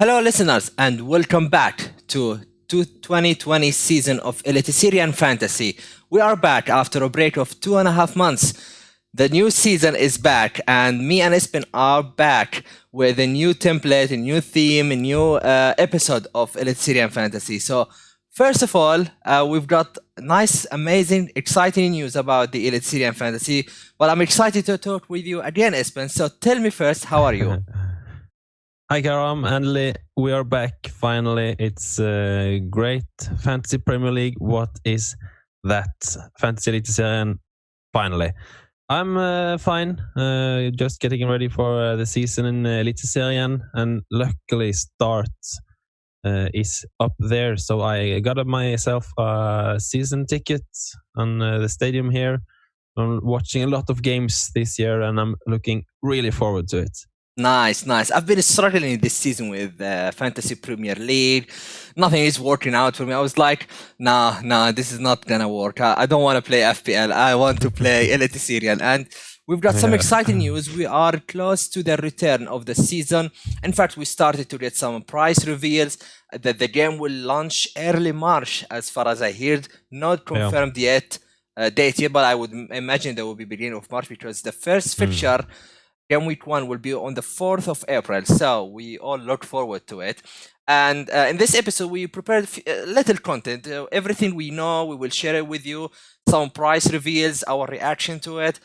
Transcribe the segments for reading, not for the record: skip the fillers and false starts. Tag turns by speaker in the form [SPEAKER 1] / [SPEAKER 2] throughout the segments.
[SPEAKER 1] Hello, listeners, and welcome back to 2020 season of Eliteserien Fantasy. We are back after a break of 2.5 months. The new season is back, and me and Espen are back with a new template, a new theme, a new episode of Eliteserien Fantasy. So, first of all, we've got nice, amazing, exciting news about the Eliteserien Fantasy. But I'm excited to talk with you again, Espen. So, tell me first, how are you?
[SPEAKER 2] Hi Karam, and we are back finally. It's a great Fantasy Premier League. What is that? Fantasy Eliteserien finally. I'm fine, just getting ready for the season in Eliteserien, and luckily Start is up there. So I got myself a season ticket on the stadium here. I'm watching a lot of games this year, and I'm looking really forward to it.
[SPEAKER 1] Nice, nice. I've been struggling this season with Fantasy Premier League. Nothing is working out for me. I was like, nah, this is not gonna work. I don't want to play FPL. I want to play Eliteserien. And we've got some
[SPEAKER 2] Yeah.
[SPEAKER 1] exciting news. We are close to the return of the season. In fact, we started to get some price reveals. That the game will launch early March, as far as I heard. Not confirmed yet. Date yet, but I would imagine that will be beginning of March because the first fixture. Game week 1 will be on the 4th of April, so we all look forward to it. And in this episode, we prepared little content. Everything we know, we will share it with you. Some price reveals, our reaction to it,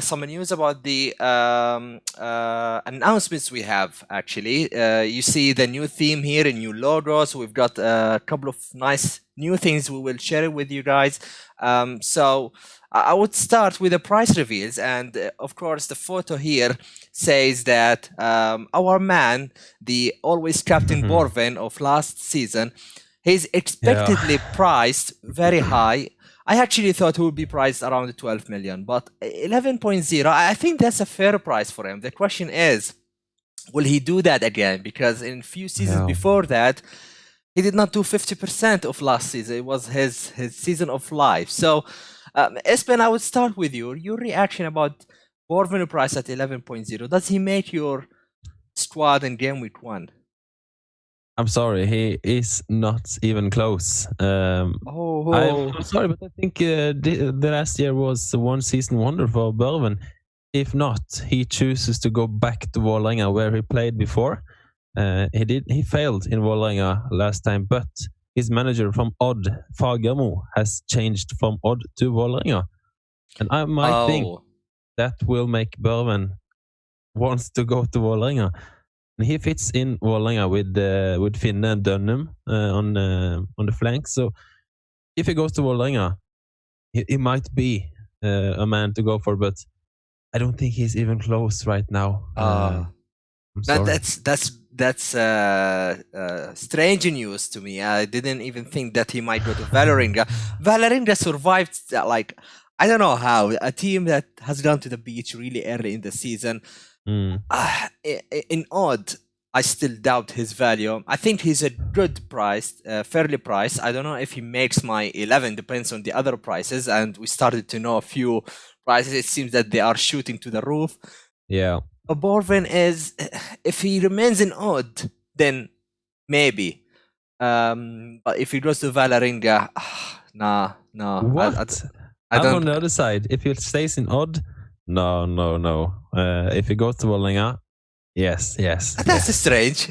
[SPEAKER 1] some news about the announcements we have, actually. You see the new theme here, and new logos. We've got a couple of nice new things we will share it with you guys. So I would start with the price reveals, and of course the photo here says that our man, the always captain Borven of last season, he's expectedly priced very high. I actually thought he would be priced around 12 million, but 11.0, I think that's a fair price for him. The question is, will he do that again? Because in few seasons before that, he did not do 50% of last season. It was his season of life. So, Espen, I would start with you. Your reaction about Borven price at 11.0. Does he make your squad in game week 1?
[SPEAKER 2] I'm sorry, he is not even close. I'm sorry, but I think the last year was one season wonder for Børven. If not, he chooses to go back to Vålerenga where he played before. He failed in Vålerenga last time, but his manager from Odd, Fagermo, has changed from Odd to Vålerenga. And I might think that will make Børven wants to go to Vålerenga. And he fits in Vålerenga with Finne and Dunham on the flanks. So if he goes to Vålerenga, he might be a man to go for, but I don't think he's even close right now.
[SPEAKER 1] That's strange news to me. I didn't even think that he might go to Valeria. Valeria survived, like, I don't know how, a team that has gone to the beach really early in the season. In Odd, I still doubt his value. I think he's a good price, fairly priced. I don't know if he makes my 11, depends on the other prices. And we started to know a few prices. It seems that they are shooting to the roof.
[SPEAKER 2] Yeah.
[SPEAKER 1] Borven is, if he remains in Odd, then maybe. But if he goes to Valeria, nah.
[SPEAKER 2] What? I don't. On the other side, if he stays in Odd, no. If he goes to Vålerenga, yes.
[SPEAKER 1] That's strange.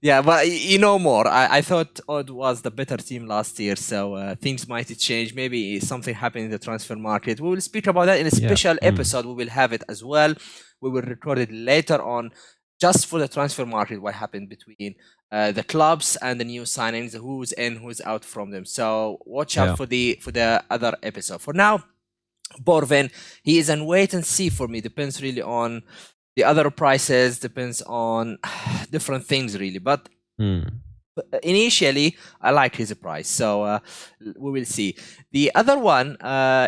[SPEAKER 1] Yeah, but you know more. I thought Odd was the better team last year, so things might change. Maybe something happened in the transfer market. We will speak about that in a special episode. We will have it as well. We will record it later on, just for the transfer market, what happened between the clubs and the new signings, who's in, who's out from them. So watch out for the other episode. For now, Borven, he is in wait and see for me. Depends really on the other prices, depends on different things really. But initially, I like his price. So we will see. The other one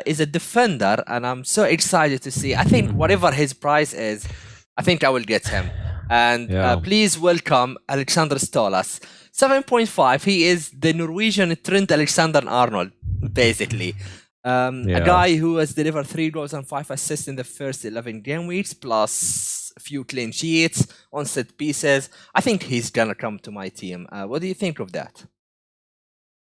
[SPEAKER 1] is a defender, and I'm so excited to see. I think whatever his price is, I think I will get him. And please welcome Alexander Stolas. 7.5. He is the Norwegian Trent Alexander-Arnold, basically. A guy who has delivered 3 goals and 5 assists in the first 11 game weeks, plus a few clean sheets, on set pieces. I think he's gonna come to my team. What do you think of that?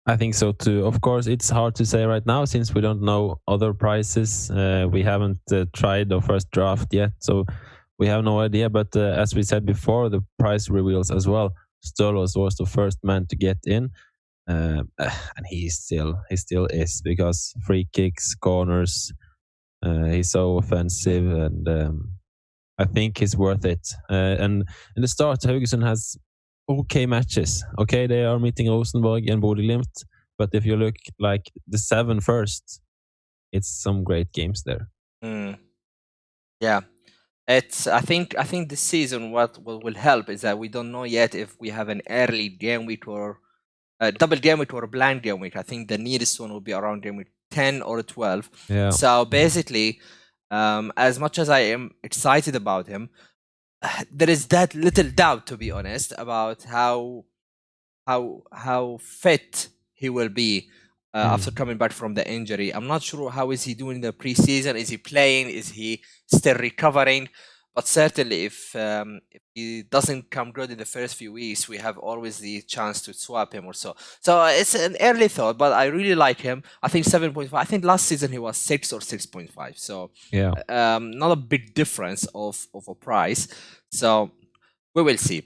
[SPEAKER 2] I think so too. Of course, it's hard to say right now since we don't know other prices. We haven't tried the first draft yet, so we have no idea. But as we said before, the price reveals as well. Stolos was the first man to get in, and he still is, because free kicks, corners, he's so offensive, and I think he's worth it. And in the start, Haugesund has okay matches. Okay, they are meeting Rosenborg and Bodø/Glimt, but if you look like the 7 first, it's some great games there.
[SPEAKER 1] Yeah, it's. I think this season what will help is that we don't know yet if we have an early game week or a double game week or a blind game week. I think the nearest one will be around game week 10 or 12.
[SPEAKER 2] Yeah.
[SPEAKER 1] So basically, as much as I am excited about him, there is that little doubt, to be honest, about how fit he will be after coming back from the injury. I'm not sure how is he doing in the preseason. Is he playing? Is he still recovering? But certainly, if he doesn't come good in the first few weeks, we have always the chance to swap him or so. So it's an early thought, but I really like him. I think 7.5. I think last season he was 6 or 6.5. So
[SPEAKER 2] yeah,
[SPEAKER 1] not a big difference of a price. So we will see.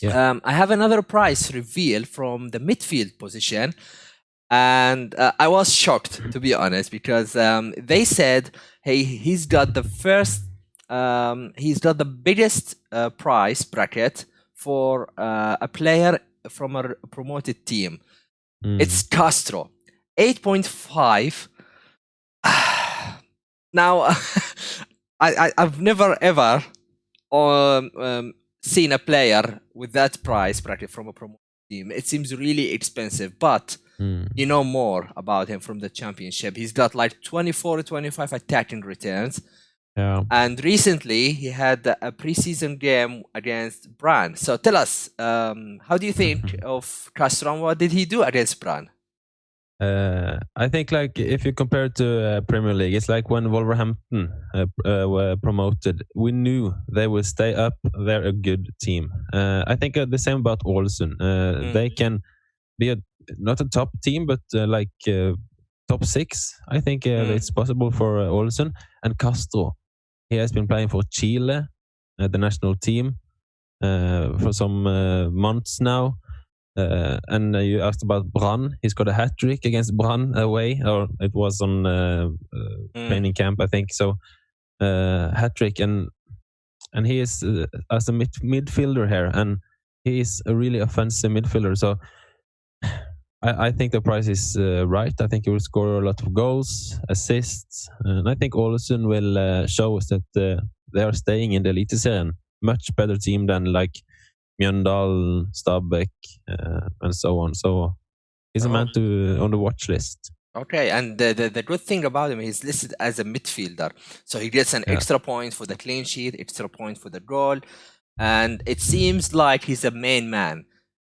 [SPEAKER 2] Yeah.
[SPEAKER 1] I have another price reveal from the midfield position, and I was shocked, to be honest, because they said, hey, he's got the biggest price bracket for a player from a promoted team. It's Castro, 8.5. Now, I've never ever seen a player with that price bracket from a promoted team. It seems really expensive, but you know more about him from the championship. He's got like 24 25 attacking returns.
[SPEAKER 2] Yeah.
[SPEAKER 1] And recently he had a preseason game against Brann. So tell us, how do you think of Castro? What did he do against Brann?
[SPEAKER 2] I think, like, if you compare it to Premier League, it's like when Wolverhampton were promoted. We knew they would stay up. They're a good team. I think the same about Ålesund. They can be not a top team, but top 6. I think it's possible for Ålesund. And Castro, he has been playing for Chile, the national team, for some months now. And you asked about Brann. He's got a hat trick against Brann away, or it was on training camp, I think. So hat trick, and he is as a midfielder here, and he is a really offensive midfielder. So I think the price is right. I think he will score a lot of goals, assists, and I think Ålesund will show us that they are staying in the Eliteserien. Much better team than like Mjøndalen, Stabæk, and so on. So he's a man on the watch list.
[SPEAKER 1] Okay, and the good thing about him, he's listed as a midfielder. So he gets an extra point for the clean sheet, extra point for the goal. And it seems like he's a main man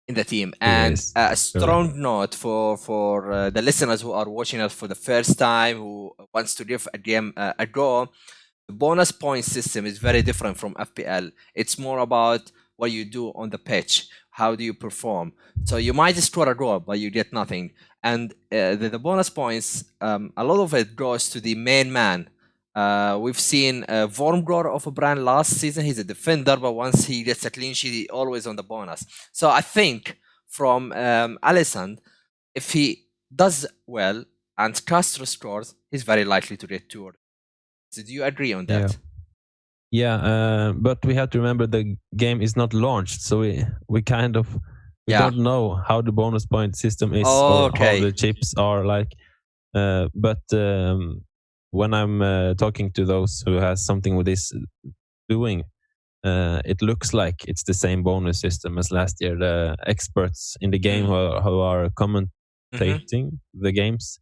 [SPEAKER 1] in the team. And a strong note for the listeners who are watching us for the first time, who wants to give a game a go. The bonus point system is very different from FPL. It's more about what you do on the pitch. How do you perform? So you might score a goal, but you get nothing. And the bonus points, a lot of it goes to the main man. We've seen Wormgård of a Brann last season. He's a defender, but once he gets a clean sheet, he's always on the bonus. So I think from Alexander, if he does well and Castro scores, he's very likely to get 2. So do you agree on that?
[SPEAKER 2] Yeah, but we have to remember the game is not launched, so we kind of don't know how the bonus point system is or how the chips are like. But when I'm talking to those who has something with this doing, it looks like it's the same bonus system as last year. The experts in the game who are commentating the games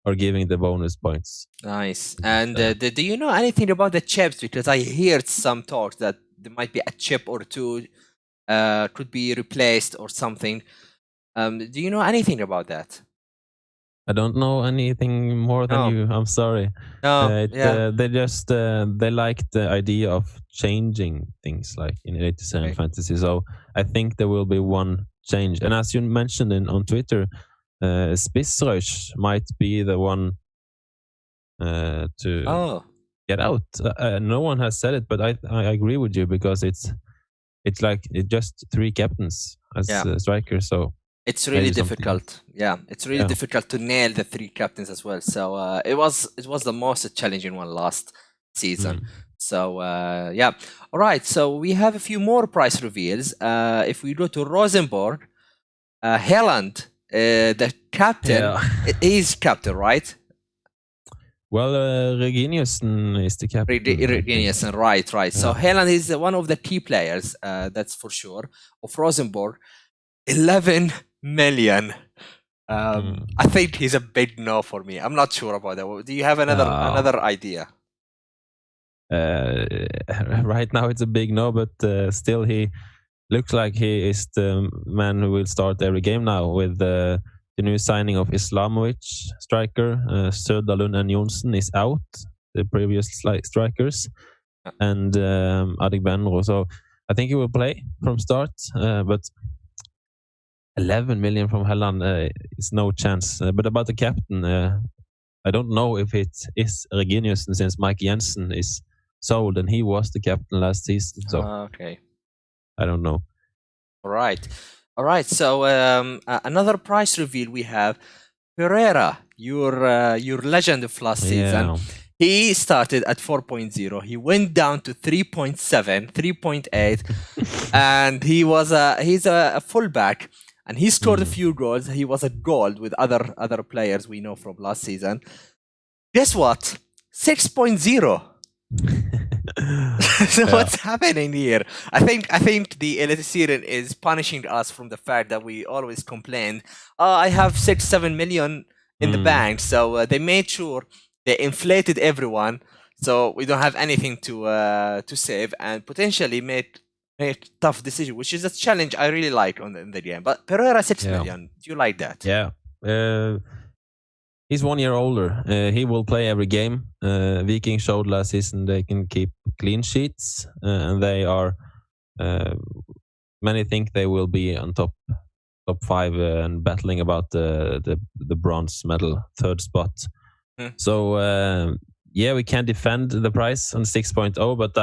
[SPEAKER 2] are giving the bonus points.
[SPEAKER 1] Nice. And do you know anything about the chips? Because I heard some talks that there might be a chip or two could be replaced or something. Do you know anything about that?
[SPEAKER 2] I don't know anything more than
[SPEAKER 1] No.
[SPEAKER 2] you. I'm sorry.
[SPEAKER 1] No, yeah.
[SPEAKER 2] They just they like the idea of changing things like in Eliteserien
[SPEAKER 1] Okay.
[SPEAKER 2] Fantasy. So I think there will be one change. And as you mentioned on Twitter, Spissrush might be the one to get out. No one has said it, but I agree with you because it's just 3 captains as
[SPEAKER 1] Yeah.
[SPEAKER 2] strikers. So
[SPEAKER 1] It's really
[SPEAKER 2] maybe something.
[SPEAKER 1] difficult. Yeah, it's really
[SPEAKER 2] Yeah.
[SPEAKER 1] difficult to nail the 3 captains as well. So it was the most challenging one last season. So yeah. All right. So we have a few more price reveals. If we go to Rosenborg, Helland, the captain, he's captain, right?
[SPEAKER 2] Well, Reginiussen is the captain.
[SPEAKER 1] Reginiussen, right.
[SPEAKER 2] Yeah.
[SPEAKER 1] So Helland is one of the key players, that's for sure, of Rosenborg. 11 million. I think he's a big no for me. I'm not sure about that. Do you have another idea?
[SPEAKER 2] Right now it's a big no, but still he looks like he is the man who will start every game now with the new signing of Islamovic striker. Söderlund and Jonsson is out, the previous strikers, and Adegbenro. So I think he will play from start, but 11 million from Helland is no chance. But about the captain, I don't know if it is Reginiussen since Mike Jensen is sold and he was the captain last season. So
[SPEAKER 1] okay,
[SPEAKER 2] I don't know.
[SPEAKER 1] All right. So another price reveal we have Pereira, your legend of last season. He started at 4.0. He went down to 3.7, 3.8, and he's a fullback. And he scored a few goals. He was a gold with other players we know from last season. Guess what? 6.0. So what's happening here? I think the Eliteserien is punishing us from the fact that we always complain. I have 6-7 million in the bank, so they made sure they inflated everyone, so we don't have anything to save, and potentially made tough decision, which is a challenge I really like in the game. But Pereira 6 million, do you like that?
[SPEAKER 2] Yeah. He's 1 year older. He will play every game. Viking showed last season they can keep clean sheets, and they are. Many think they will be on top 5 and battling about the bronze medal, 3rd spot. So yeah, we can defend the price on 6.0, but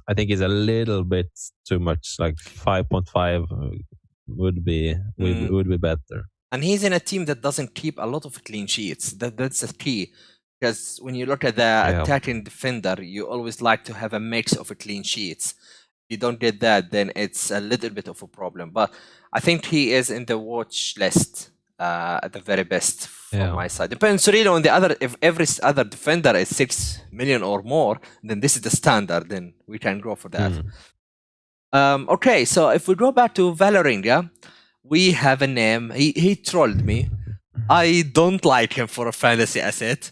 [SPEAKER 2] I think it's a little bit too much. Like 5.5 would be better.
[SPEAKER 1] And he's in a team that doesn't keep a lot of clean sheets. That's the key. Because when you look at the attacking defender, you always like to have a mix of clean sheets. If you don't get that, then it's a little bit of a problem. But I think he is in the watch list at the very best from my side. Depends really on the other. If every other defender is 6 million or more, then this is the standard. Then we can go for that. Okay, so if we go back to Valeria, we have a name. He trolled me. I don't like him for a fantasy asset,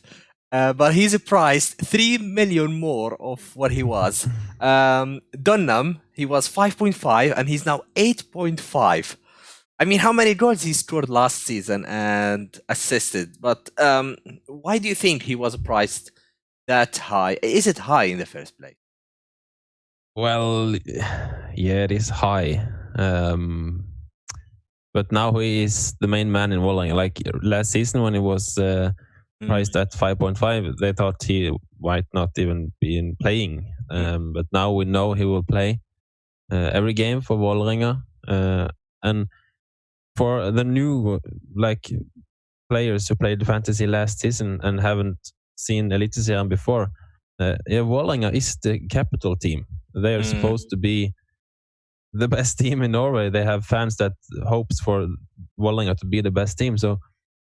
[SPEAKER 1] but he's priced 3 million more of what he was. Dunham, he was 5.5 and he's now 8.5. I mean, how many goals he scored last season and assisted? But why do you think he was priced that high? Is it high in the first place?
[SPEAKER 2] Well, yeah, it is high. But now he is the main man in Vålerenga. Like last season when he was priced at 5.5, they thought he might not even be playing. But now we know he will play every game for Vålerenga. And for the new players who played fantasy last season and haven't seen Eliteserien before, Vålerenga is the capital team. They are supposed to be the best team in Norway. They have fans that hopes for Vålerenga to be the best team. So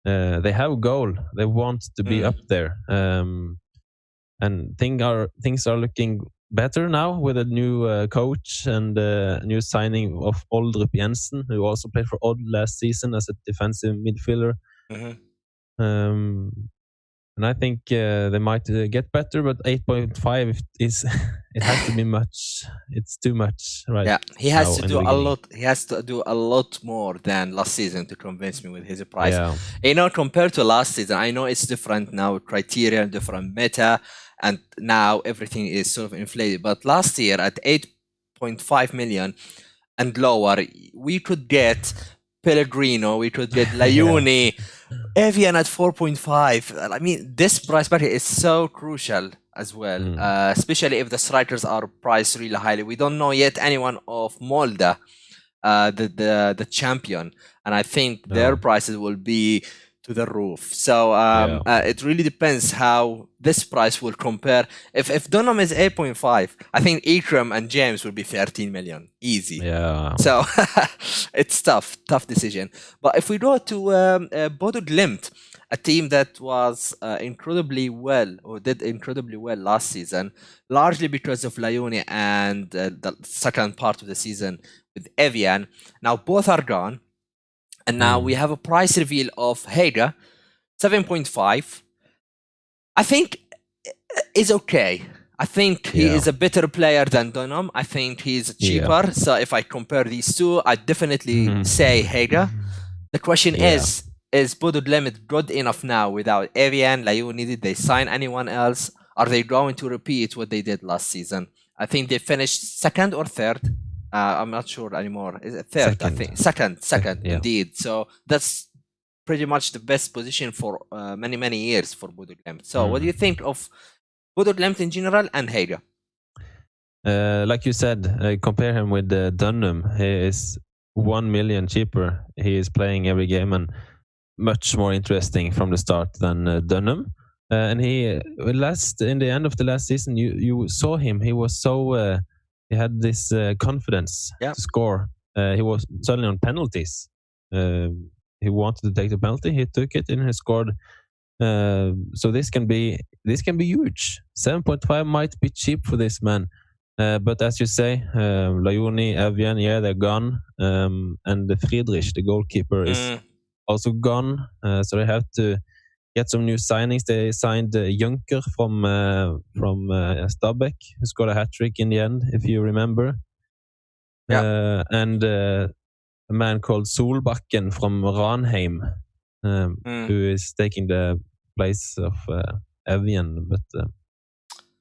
[SPEAKER 2] they have a goal. They want to be up there. And things are looking better now with a new coach and a new signing of Oldrup Jensen, who also played for Odd last season as a defensive midfielder. And and I think they might get better, but 8.5 is it has to be much. It's too much, right?
[SPEAKER 1] Yeah, he has
[SPEAKER 2] now
[SPEAKER 1] to
[SPEAKER 2] in
[SPEAKER 1] do
[SPEAKER 2] the
[SPEAKER 1] a
[SPEAKER 2] beginning.
[SPEAKER 1] lot. He has to do a lot more than last season to convince me with his price.
[SPEAKER 2] Yeah.
[SPEAKER 1] You know, compared to last season, I know it's different now, criteria, different meta, and now everything is sort of inflated. But last year at 8.5 million and lower, we could get Pellegrino, we could get Layuni, Evian at 4.5. I mean, this price bracket is so crucial as well, especially if the strikers are priced really highly. We don't know yet anyone of Molde, the champion, and I think their prices will be to the roof. So it really depends how this price will compare. If Dunham is 8.5, I think Ikram and James will be 13 million, easy.
[SPEAKER 2] Yeah.
[SPEAKER 1] So it's tough decision. But if we go to Bodo Glimt, a team that was incredibly well, or did incredibly well last season, largely because of Layuni and the second part of the season with Evian. Now both are gone. And now we have a price reveal of Haga, 7.5. I think is okay. I think he is a better player than Dunham. I think he's cheaper. Yeah. So if I compare these two, I definitely say Haga. The question is Bodo Glimt good enough now without Evian, Layuni? Did they sign anyone else? Are they going to repeat what they did last season? I think they finished second or third. I'm not sure anymore. Is it third? Second. I think second, indeed. So that's pretty much the best position for many years for Bodo Glimt. So what do you think of Bodo Glimt in general and Haga?
[SPEAKER 2] Like you said, compare him with Dunham. He is 1 million cheaper. He is playing every game and much more interesting from the start than Dunham. And he in the end of the last season, you saw him. He was so he had this confidence to score. He was suddenly on penalties. He wanted to take the penalty. He took it and he scored. So this can be huge. 7.5 might be cheap for this man. But as you say, Layuni, Evian, they're gone. And the Friedrich, the goalkeeper, is also gone. So they have to get some new signings. They signed Junker from Stabæk, who scored a hat-trick in the end, if you remember. And a man called Solbakken from Ranheim, who is taking the place of Evian. But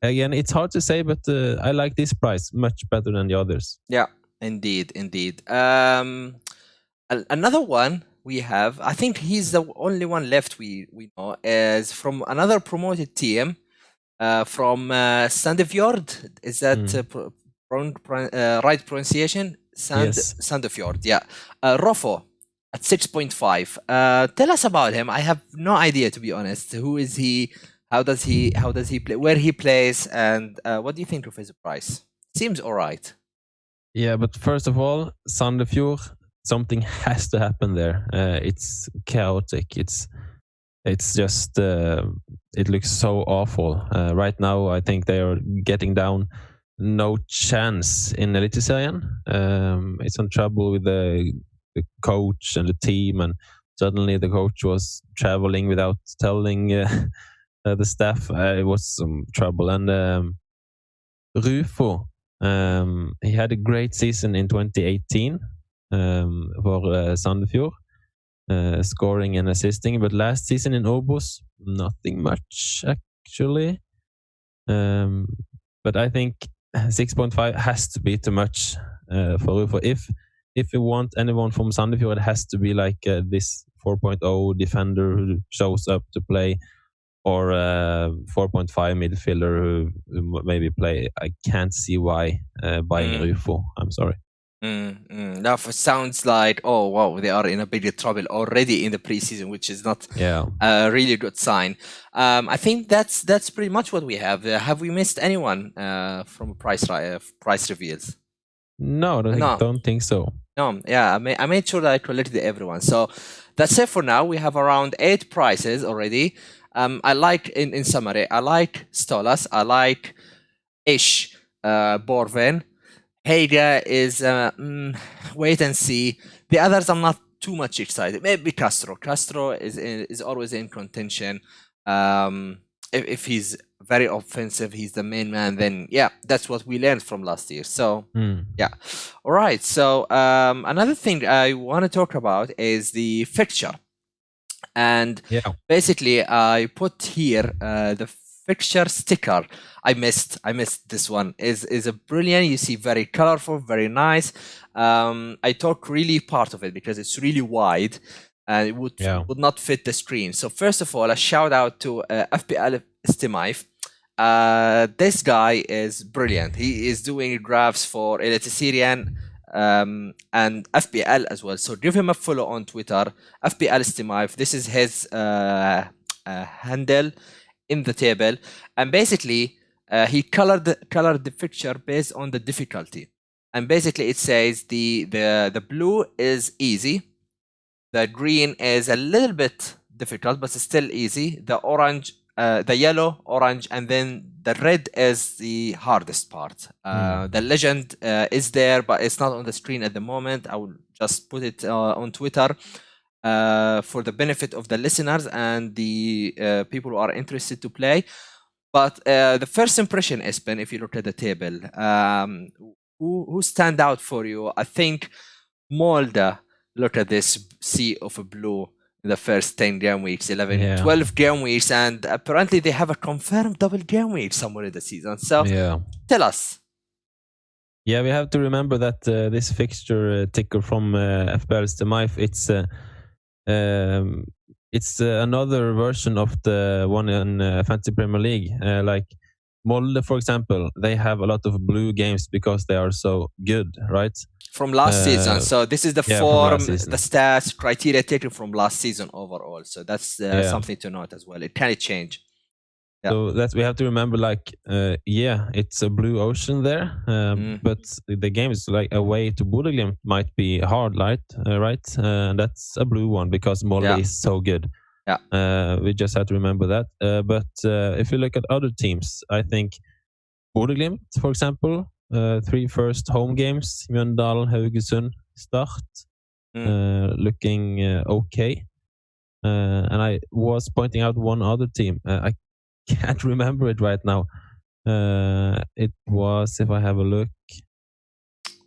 [SPEAKER 2] again, it's hard to say, but I like this price much better than the others.
[SPEAKER 1] Yeah, indeed. Another one we have, I think he's the only one left we know, is from another promoted team, from Sandefjord. Is that right pronunciation?
[SPEAKER 2] Yes.
[SPEAKER 1] Sandefjord, yeah. Rofo at 6.5. Tell us about him. I have no idea, to be honest. Who is he? How does he play? Where he plays? And what do you think of his price? Seems all right.
[SPEAKER 2] Yeah, but first of all, Sandefjord, something has to happen there. It's chaotic. It's just it looks so awful right now. I think they are getting down. No chance in Eliteserien. It's in trouble with the coach and the team, and suddenly the coach was traveling without telling the staff. It was some trouble. And Rufo, he had a great season in 2018 for Sandefjord, scoring and assisting. But last season in Obos, nothing much actually. But I think 6.5 has to be too much for Rufo. If you want anyone from Sandefjord, it has to be like this 4.0 defender who shows up to play, or 4.5 midfielder who maybe play. I can't see why buying Rufo. I'm sorry.
[SPEAKER 1] That sounds like, oh wow, they are in a bigger trouble already in the preseason, which is not a really good sign. I think that's pretty much what we have. Have we missed anyone from price reveals?
[SPEAKER 2] No, I don't think so.
[SPEAKER 1] No, yeah, I made sure that I collected everyone. So that's it for now. We have around 8 prices already. I like, in summary, I like Stolas, I like Ish, Borven. Haga is wait and see. The others I'm not too much excited. Maybe Castro. Castro is always in contention. If he's very offensive, he's the main man, then yeah, that's what we learned from last year. So yeah. All right. So another thing I want to talk about is the fixture. And basically I put here the fixture sticker. I missed this one. Is a brilliant. You see, very colorful, very nice. I took really part of it because it's really wide and it would not fit the screen. So first of all, a shout out to FPL Estimaif. This guy is brilliant. He is doing graphs for Eliteserien and FPL as well. So give him a follow on Twitter, FPL Estimaif. This is his handle in the table, and basically he colored the picture based on the difficulty. And basically it says the blue is easy, the green is a little bit difficult, but it's still easy. The orange, the yellow, orange, and then the red is the hardest part. The legend is there, but it's not on the screen at the moment. I will just put it on Twitter for the benefit of the listeners and the people who are interested to play. But the first impression, Espen, if you look at the table, who stand out for you? I think Molde. Look at this sea of a blue in the first 10 game weeks, 11, 12 game weeks, and apparently they have a confirmed double game week somewhere in the season. So tell us.
[SPEAKER 2] Yeah, we have to remember that this fixture ticker from FPL Estimaif, it's another version of the one in Fantasy Premier League. Like Molde, for example, they have a lot of blue games because they are so good, right?
[SPEAKER 1] From last season. So this is the form, the stats, criteria taken from last season overall. So that's something to note as well. It can change.
[SPEAKER 2] Yeah. So that we have to remember, like, it's a blue ocean there, but the game is like away to Bodø/Glimt might be hard, right? And that's a blue one because Molde is so good.
[SPEAKER 1] Yeah.
[SPEAKER 2] We just have to remember that. But if you look at other teams, I think Bodø/Glimt, for example, 3 first home games, Mjøndalen, Haugesund, Start, looking okay. And I was pointing out one other team. I can't remember it right now. It was, if I have a look.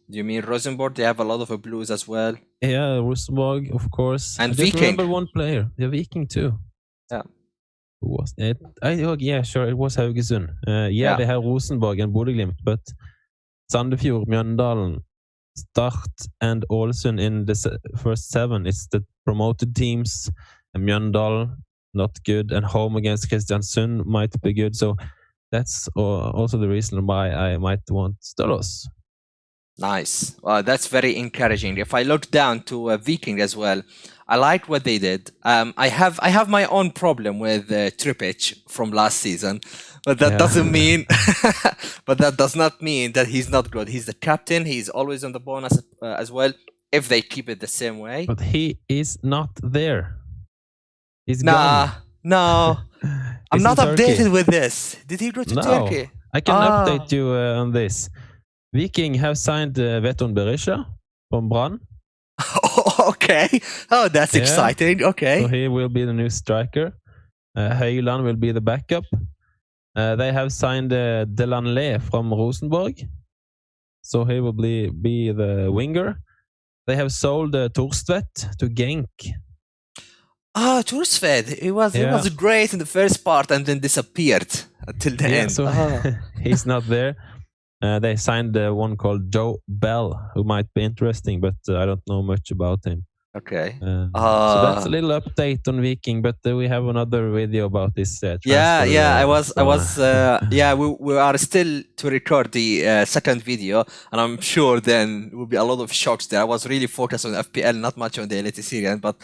[SPEAKER 1] Do you mean Rosenborg? They have a lot of blues as well.
[SPEAKER 2] Yeah, Rosenborg, of course.
[SPEAKER 1] And
[SPEAKER 2] I
[SPEAKER 1] Viking.
[SPEAKER 2] Remember one player. Yeah, Viking too.
[SPEAKER 1] Yeah.
[SPEAKER 2] Who was it? Yeah, sure. It was Haugesund. They have Rosenborg and Bodø/Glimt, but Sandefjord, Mjøndalen, Start, and Ålesund in the first 7. It's the promoted teams. And Mjøndalen, not good. And home against Kristiansund might be good. So that's also the reason why I might want Stolos.
[SPEAKER 1] Nice. That's very encouraging. If I look down to Viking as well, I like what they did. I have my own problem with Trippic from last season, but that doesn't mean. But that does not mean that he's not good. He's the captain. He's always on the bonus as well. If they keep it the same way.
[SPEAKER 2] But he is not there. He's gone.
[SPEAKER 1] No. I'm not updated with this. Did he go to Turkey?
[SPEAKER 2] I can update you on this. Viking have signed Veton Berisha from Brann.
[SPEAKER 1] Okay. Oh, that's exciting. Okay.
[SPEAKER 2] So he will be the new striker. Høyland will be the backup. They have signed Delanley from Rosenborg. So he will be the winger. They have sold Torstvedt to Genk.
[SPEAKER 1] Torstvedt. He was great in the first part and then disappeared until the end.
[SPEAKER 2] So he's not there. They signed one called Joe Bell, who might be interesting, but I don't know much about him.
[SPEAKER 1] Okay.
[SPEAKER 2] So that's a little update on Viking, but we have another video about this transfer.
[SPEAKER 1] We are still to record the second video, and I'm sure then will be a lot of shocks there. I was really focused on FPL, not much on the Eliteserien, but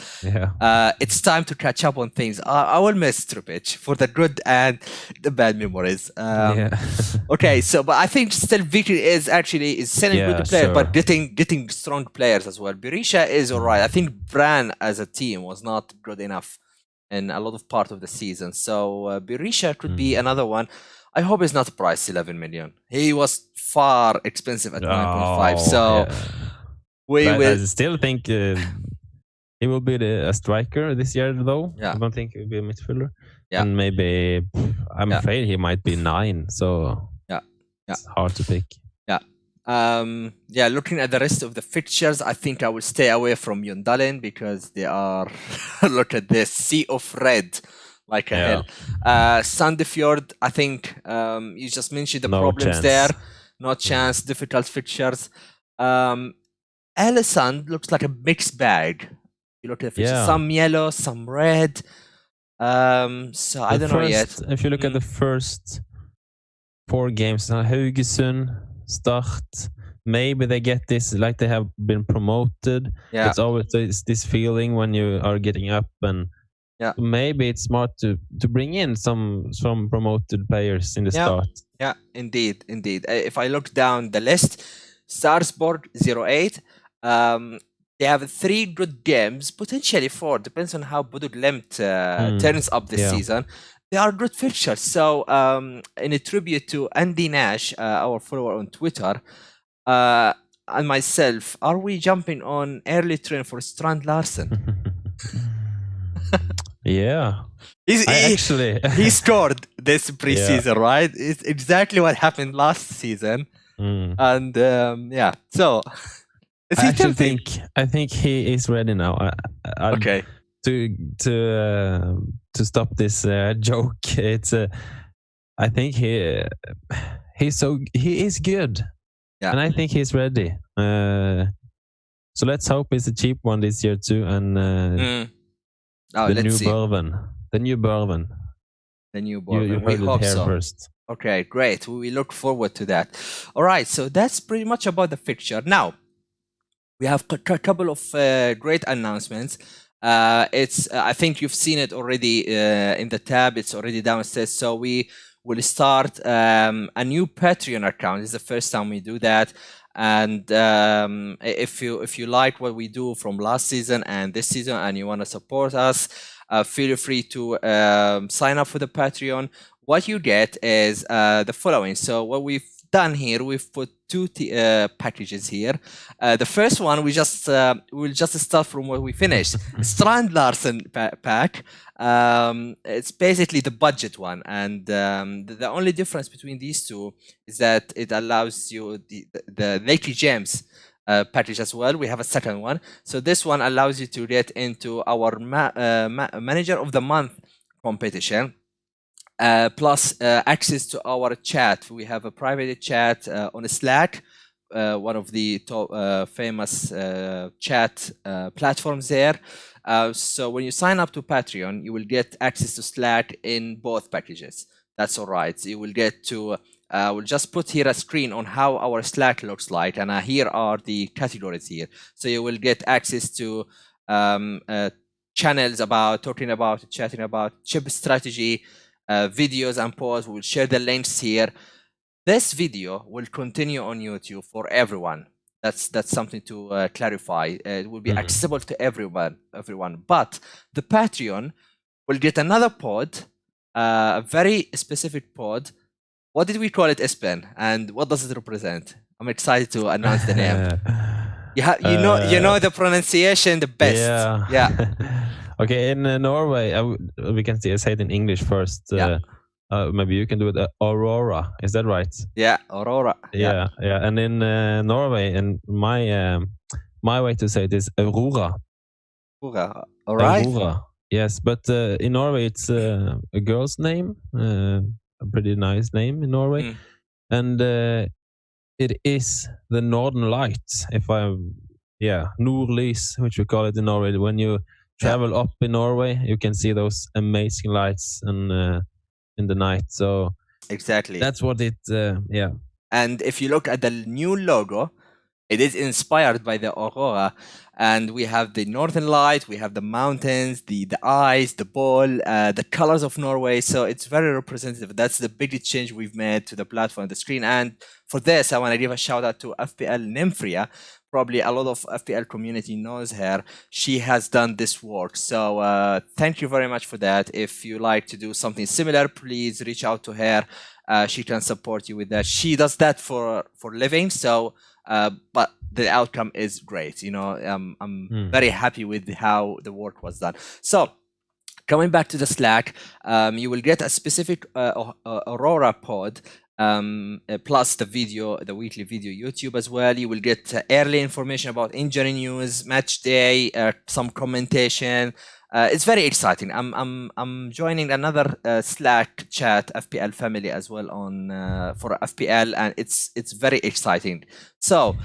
[SPEAKER 1] it's time to catch up on things. I will miss Trippic for the good and the bad memories. Okay, so but I think still Viking is selling good players, but getting strong players as well. Berisha is alright. I think Brann as a team was not good enough in a lot of part of the season. So Berisha could be another one. I hope it's not priced 11 million. He was far expensive at 9.5. So we will.
[SPEAKER 2] I still think He will be a striker this year, though.
[SPEAKER 1] Yeah.
[SPEAKER 2] I don't think he'll be a midfielder.
[SPEAKER 1] Yeah.
[SPEAKER 2] And maybe I'm afraid he might be 9. So it's hard to pick.
[SPEAKER 1] Yeah. Looking at the rest of the fixtures, I think I will stay away from Yondalen because they are look at this sea of red, like a hell. Sandefjord, I think you just mentioned the problems there. No chance. Difficult fixtures. Alisand looks like a mixed bag. You look at the fixtures, some yellow, some red. So I don't know yet.
[SPEAKER 2] If you look at the first 4 games, Haugesund, Start, maybe they get this, like they have been promoted.
[SPEAKER 1] Yeah.
[SPEAKER 2] It's always this feeling when you are getting up, and maybe it's smart to bring in some promoted players in the start.
[SPEAKER 1] Yeah, indeed. If I look down the list, Sarpsborg 08, they have 3 good games, potentially 4, depends on how Bodo Glimt turns up this season. They are good fixtures. So, in a tribute to Andy Nash, our follower on Twitter, and myself, are we jumping on early train for Strand Larsen?
[SPEAKER 2] Yeah.
[SPEAKER 1] He scored this preseason, right? It's exactly what happened last season. And so
[SPEAKER 2] I think he is ready now.
[SPEAKER 1] Okay.
[SPEAKER 2] To stop this joke, it's I think he is good, and I think he's ready. So let's hope it's a cheap one this year too, and the new Bourbon. You heard it here first.
[SPEAKER 1] Okay, great. We look forward to that. All right, so that's pretty much about the fixture. Now we have a couple of great announcements. I think you've seen it already in the tab. It's already downstairs. So we will start a new Patreon account. It's the first time we do that. And if you like what we do from last season and this season, and you want to support us, feel free to sign up for the Patreon. What you get is the following. So what we've done here, we've put 2 packages here. The first one, we'll just start from where we finished. Strand Larsen pack. It's basically the budget one, and the only difference between these two is that it allows you the Lakey Gems package as well. We have a second one. So this one allows you to get into our Manager of the Month competition. Plus access to our chat. We have a private chat on Slack, one of the top famous chat platforms there. So when you sign up to Patreon, you will get access to Slack in both packages. That's all right. So you will get to, we'll just put here a screen on how our Slack looks like. And here are the categories here. So you will get access to channels about chatting about chip strategy, videos and posts. We'll share the links here. This video will continue on YouTube for everyone. That's something to clarify. It will be accessible to everyone. But the Patreon will get another pod, a very specific pod. What did we call it, Espen? And what does it represent? I'm excited to announce the name. You know the pronunciation the best. Yeah.
[SPEAKER 2] Okay, in Norway, we can say it in English first. Maybe you can do it. Aurora, is that right?
[SPEAKER 1] Yeah, Aurora.
[SPEAKER 2] Yeah. And in Norway, and my way to say it is Aurora.
[SPEAKER 1] Aurora. All right.
[SPEAKER 2] Aurora. Yes, but in Norway it's a girl's name, a pretty nice name in Norway, and it is the Northern Lights. Nordlys, which we call it in Norway. When you travel up in Norway, you can see those amazing lights in the night. So
[SPEAKER 1] exactly,
[SPEAKER 2] that's what it.
[SPEAKER 1] And if you look at the new logo, it is inspired by the Aurora, and we have the Northern Light, we have the mountains, the eyes, the ball, the colors of Norway. So it's very representative. That's the biggest change we've made to the platform, the screen. And for this, I want to give a shout out to FPL Nymphria. Probably a lot of FPL community knows her. She has done this work. So thank you very much for that. If you like to do something similar, please reach out to her. She can support you with that. She does that for living. So, but the outcome is great. I'm very happy with how the work was done. So coming back to the Slack, you will get a specific Aurora pod, plus the weekly video YouTube as well. You will get early information about injury news, match day, some commentation. It's very exciting. I'm joining another Slack chat, FPL family as well for FPL, and it's very exciting. So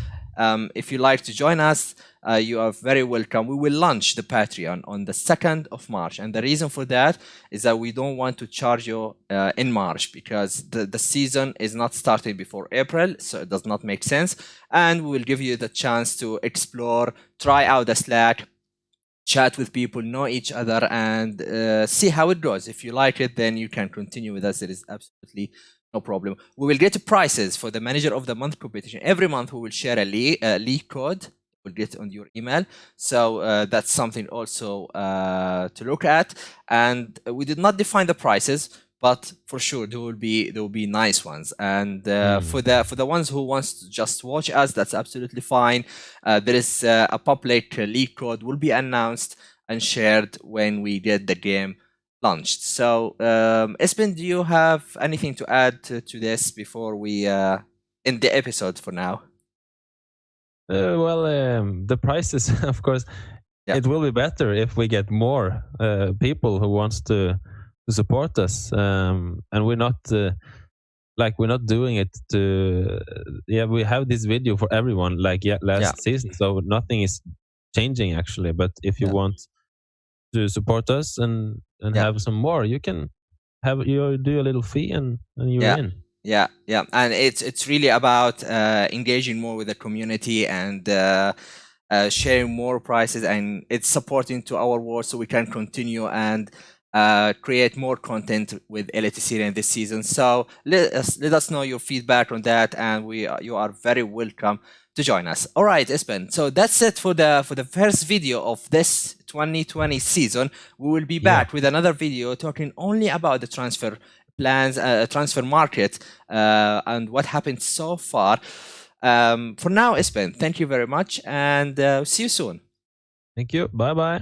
[SPEAKER 1] if you like to join us, you are very welcome. We will launch the Patreon on the 2nd of March. And the reason for that is that we don't want to charge you in March, because the season is not starting before April, so it does not make sense. And we will give you the chance to explore, try out the Slack, chat with people, know each other, and see how it goes. If you like it, then you can continue with us. It is absolutely no problem. We will get prices for the Manager of the Month competition. Every month we will share a league code. We'll get on your email. So that's something also to look at. And we did not define the prices, but for sure there will be nice ones. And for the ones who wants to just watch us, that's absolutely fine. There is a public league code will be announced and shared when we get the game launched. So Espen, do you have anything to add to this before we end the episode for now?
[SPEAKER 2] The prices, of course, it will be better if we get more people who wants to support us, and we're not doing it to. We have this video for everyone, like last season, so nothing is changing actually. But if you want to support us and have some more, you can do a little fee and you're in.
[SPEAKER 1] Yeah, and it's really about engaging more with the community and sharing more prices, and it's supporting to our work so we can continue and create more content with Eliteserien this season. So let us know your feedback on that, and you are very welcome to join us. All right, Espen. So that's it for the first video of this 2020 season. We will be back with another video talking only about the transfer plans, transfer market, and what happened so far. For now, Espen, thank you very much, and see you soon.
[SPEAKER 2] Thank you. Bye-bye.